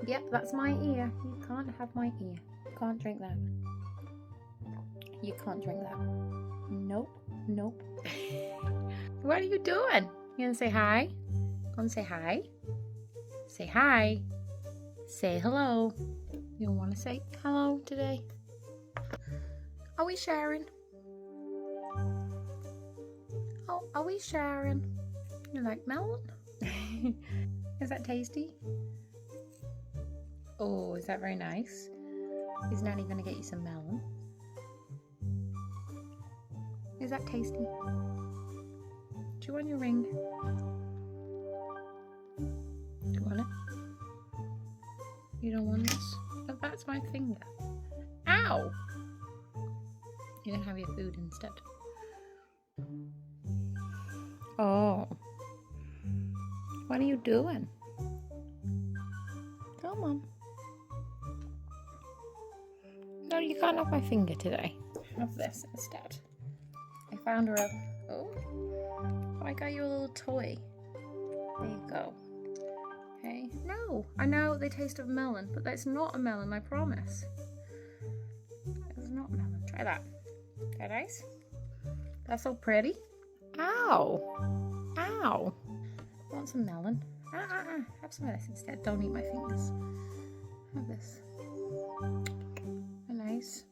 Yep, that's my ear. You can't have my ear. You can't drink that. You can't drink that. Nope, nope. What are you doing? You gonna say hi? Go and say hi. Say hi. Say hello. You want to say hello today? Are we sharing? Oh, are we sharing? You like melon? Is that tasty? Oh, is that very nice? Is Nanny going to get you some melon? Is that tasty? Do you want your ring? Do you want it? You don't want this? Oh, that's my finger. Ow! You're going to have your food instead. Oh. What are you doing? Come on. No, you can't have my finger today. Have this instead. I found her a... Oh, I got you a little toy. There you go. Okay. No, I know they taste of melon, but that's not a melon, I promise. It's not melon. Try that. Is that nice? That's so pretty. Ow. Ow. Want some melon? Have some of this instead. Don't eat my fingers. Have this. Nice.